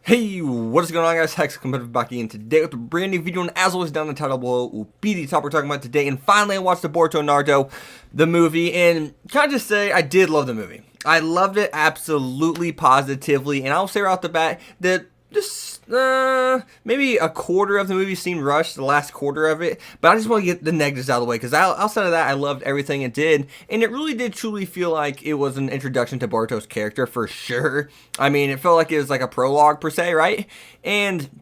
Hey, what is going on, guys? Hex Competitive back in today with a brand new video, and as always, down in the title below will be the topic we're talking about today. And finally, I watched the Boruto Naruto, the movie, and can I just say I did love the movie. I loved it absolutely positively, and I'll say right off the bat that just maybe a quarter of the movie seemed rushed, the last quarter of it, but I just want to get the negatives out of the way because outside of that, I loved everything it did, and it really did truly feel like it was an introduction to Boruto's character for sure. I mean, it felt like it was like a prologue per se, right? And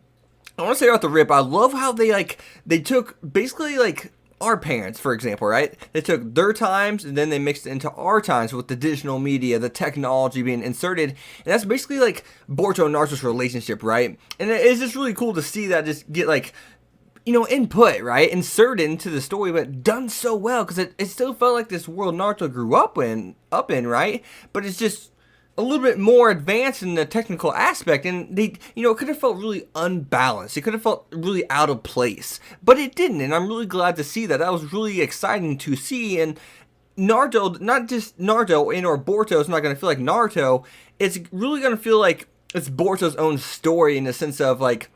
I want to say off the rip, I love how they took basically like our parents, for example, right? They took their times and then they mixed it into our times with the digital media, the technology being inserted, and that's basically like Boruto and Naruto's relationship, right? And it's just really cool to see that just get like, you know, input, right? Inserted into the story, but done so well because it still felt like this world Naruto grew up in, right? But it's just a little bit more advanced in the technical aspect, and they, you know, it could have felt really unbalanced. It could have felt really out of place, but it didn't, and I'm really glad to see that. That was really exciting to see, and Naruto, not just Naruto and or Boruto, is not going to feel like Naruto. It's really going to feel like it's Boruto's own story in the sense of like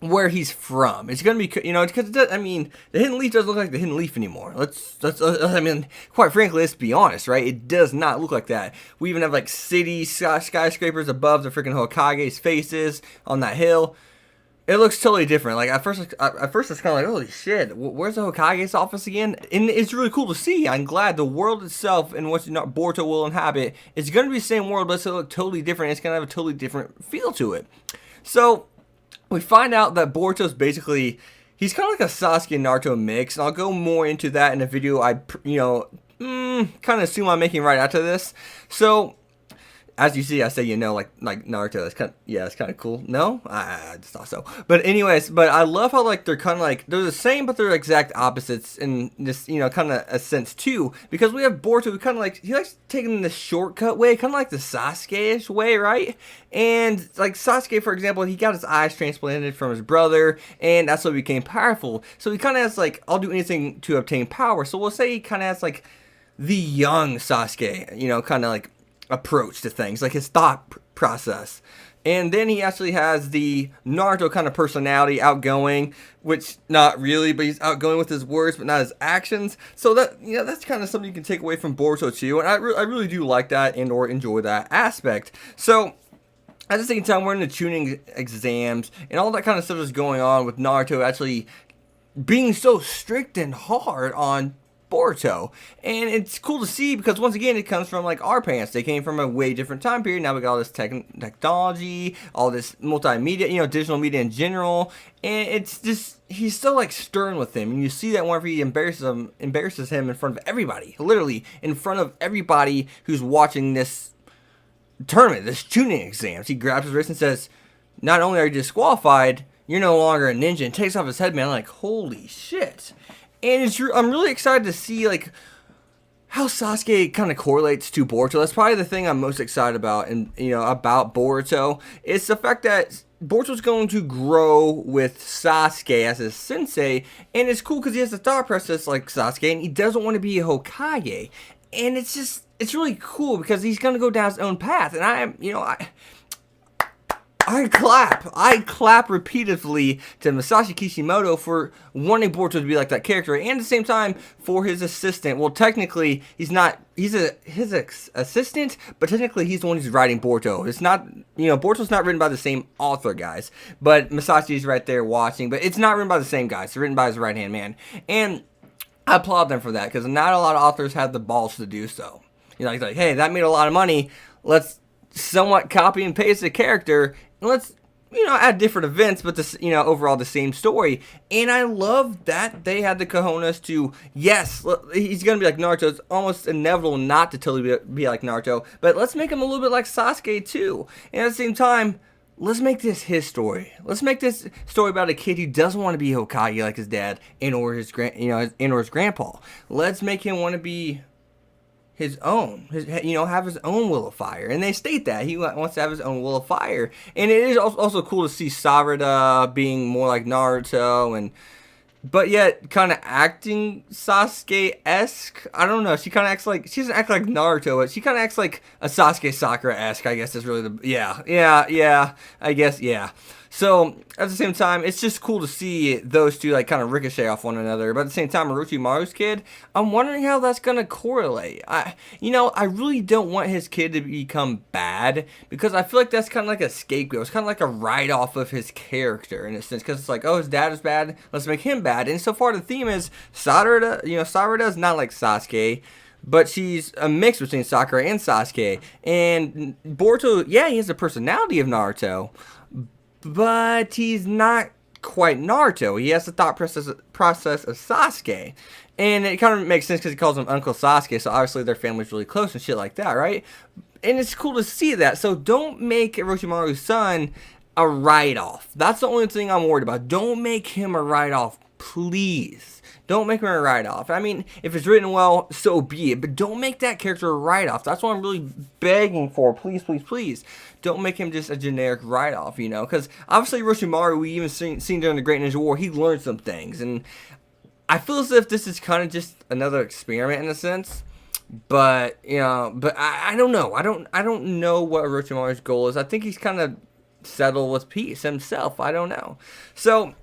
where he's from. It's gonna be, you know, because I mean, the hidden leaf doesn't look like the hidden leaf anymore. I mean, quite frankly, let's be honest, right? It does not look like that. We even have like city skyscrapers above the freaking Hokage's faces on that hill. It looks totally different. Like at first it's kind of like, holy shit, where's the Hokage's office again? And it's really cool to see. I'm glad the world itself and what Boruto will inhabit is going to be the same world, but it's going to look totally different. It's going to have a totally different feel to it. So we find out that Boruto's basically, he's kind of like a Sasuke and Naruto mix, and I'll go more into that in a video kind of assume I'm making right after this. So, as you see, I say, you know, like Naruto, that's kind of, yeah, it's kind of cool. No? I just thought so. But anyways, but I love how, like, they're kind of like, they're the same, but they're exact opposites in this, you know, kind of a sense, too. Because we have Boruto, who kind of like, he likes taking the shortcut way, kind of like the Sasuke-ish way, right? And, like, Sasuke, for example, he got his eyes transplanted from his brother, and that's what became powerful. So he kind of has, like, I'll do anything to obtain power. So we'll say he kind of has, like, the young Sasuke, you know, kind of like approach to things, like his thought process. And then he actually has the Naruto kind of personality, outgoing, which not really, but he's outgoing with his words, but not his actions. So that, you know, that's kind of something you can take away from Boruto too. And I really do like that and or enjoy that aspect. So at the same time, we're in the tuning exams and all that kind of stuff is going on with Naruto actually being so strict and hard on Boruto. And it's cool to see because once again it comes from like our parents. They came from a way different time period. Now we got all this technology, all this multimedia, you know, digital media in general, and it's just, he's still like stern with him, and you see that whenever he embarrasses him in front of everybody, literally in front of everybody who's watching this tournament, this tuning exams. He grabs his wrist and says, not only are you disqualified, you're no longer a ninja, and takes off his headband. I'm like, holy shit. And I'm really excited to see like how Sasuke kind of correlates to Boruto. That's probably the thing I'm most excited about, and you know, about Boruto. It's the fact that Boruto's going to grow with Sasuke as his sensei, and it's cool because he has the thought process like Sasuke, and he doesn't want to be a Hokage. And it's really cool because he's going to go down his own path, and I clap repeatedly to Masashi Kishimoto for wanting Boruto to be like that character, and at the same time for his assistant. Well, technically he's his assistant, but technically he's the one who's writing Boruto. It's not, you know, Boruto's not written by the same author, guys, but Masashi's right there watching. But it's not written by the same guy. It's written by his right hand man, and I applaud them for that because not a lot of authors have the balls to do so. You know, like, hey, that made a lot of money. Let's somewhat copy and paste the character. Let's, you know, add different events, but this, you know, overall the same story. And I love that they had the cojones to, yes, he's gonna be like Naruto. It's almost inevitable not to totally be like Naruto, but let's make him a little bit like Sasuke too. And at the same time, let's make this his story. Let's make this story about a kid who doesn't want to be Hokage like his dad and or his grandpa. Let's make him want to be his own, have his own will of fire. And they state that he wants to have his own will of fire. And it is also cool to see Sarada being more like Naruto, and but yet kind of acting Sasuke-esque. I don't know. She kind of acts like, she doesn't act like Naruto, but she kind of acts like a Sasuke Sakura-esque, I guess is really the, yeah, I guess, yeah. So, at the same time, it's just cool to see those two, like, kind of ricochet off one another. But at the same time, Orochimaru's kid, I'm wondering how that's going to correlate. I really don't want his kid to become bad, because I feel like that's kind of like a scapegoat. It's kind of like a write-off of his character, in a sense, because it's like, oh, his dad is bad, let's make him bad. And so far, the theme is, Sarada is not like Sasuke, but she's a mix between Sakura and Sasuke. And Boruto, yeah, he has the personality of Naruto, but he's not quite Naruto. He has the thought process of Sasuke. And it kind of makes sense because he calls him Uncle Sasuke, so obviously their family's really close and shit like that, right? And it's cool to see that. So don't make Orochimaru's son a write-off. That's the only thing I'm worried about. Don't make him a write-off, please. Don't make him a write-off. I mean, if it's written well, so be it. But don't make that character a write-off. That's what I'm really begging for. Please, please, please. Don't make him just a generic write-off, you know? Because obviously Orochimaru, we even seen during the Great Ninja War, he learned some things. And I feel as if this is kind of just another experiment in a sense. But, I don't know. I don't know what Orochimaru's goal is. I think he's kind of settled with peace himself. I don't know. So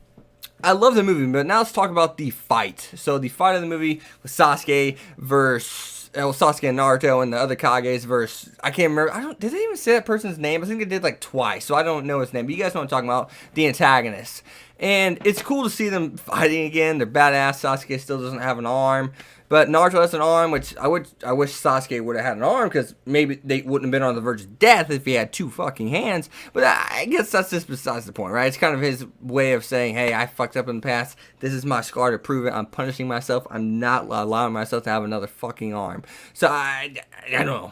I love the movie, but now let's talk about the fight. So the fight of the movie was Sasuke versus Sasuke and Naruto, and the other Kages versus, I can't remember. Did they even say that person's name? I think they did like twice, so I don't know his name. But you guys know what I'm talking about, the antagonist. And it's cool to see them fighting again. They're badass. Sasuke still doesn't have an arm, but Naruto has an arm, which I wish Sasuke would have had an arm, because maybe they wouldn't have been on the verge of death if he had two fucking hands. But I guess that's just besides the point, right? It's kind of his way of saying, hey, I fucked up in the past. This is my scar to prove it. I'm punishing myself. I'm not allowing myself to have another fucking arm. So I don't know.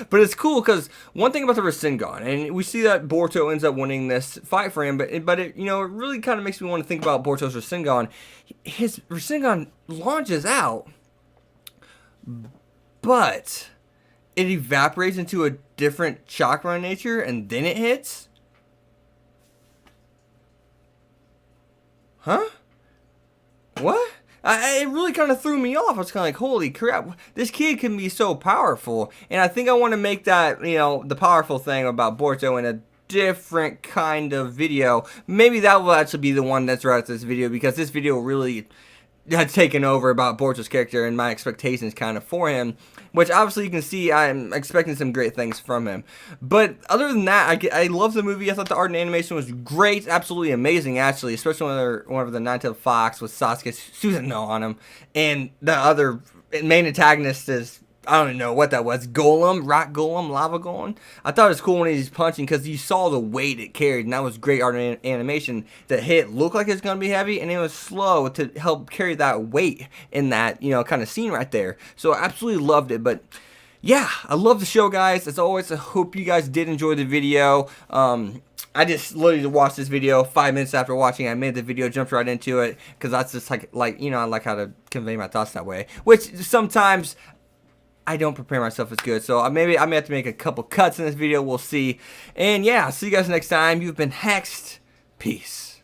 But it's cool because one thing about the Rasengan, and we see that Boruto ends up winning this fight for him, but it really kind of makes me want to think about Boruto's Rasengan. His Rasengan launches out, but it evaporates into a different chakra nature, and then it hits? Huh? What? It really kind of threw me off. I was kind of like, holy crap, this kid can be so powerful. And I think I want to make that, the powerful thing about Boruto in a different kind of video. Maybe that will actually be the one that's right at this video, because this video really had taken over about Boruto's character and my expectations kind of for him, which obviously you can see I'm expecting some great things from him. But other than that, I love the movie. I thought the art and animation was great, absolutely amazing actually, especially whenever the Nine-Tailed Fox with Sasuke's Susanoo on him, and the other main antagonist is, I don't even know what that was, Golem, Rock Golem, Lava Golem. I thought it was cool when he was punching, because you saw the weight it carried, and that was great art and animation. The hit looked like it's going to be heavy, and it was slow to help carry that weight in that, kind of scene right there. So I absolutely loved it. But yeah, I love the show, guys. As always, I hope you guys did enjoy the video. I just literally watched this video 5 minutes after watching. I made the video, jumped right into it, because that's just like I like how to convey my thoughts that way, which sometimes I don't prepare myself as good, so maybe I may have to make a couple cuts in this video. We'll see. And yeah, see you guys next time. You've been Hexed. Peace.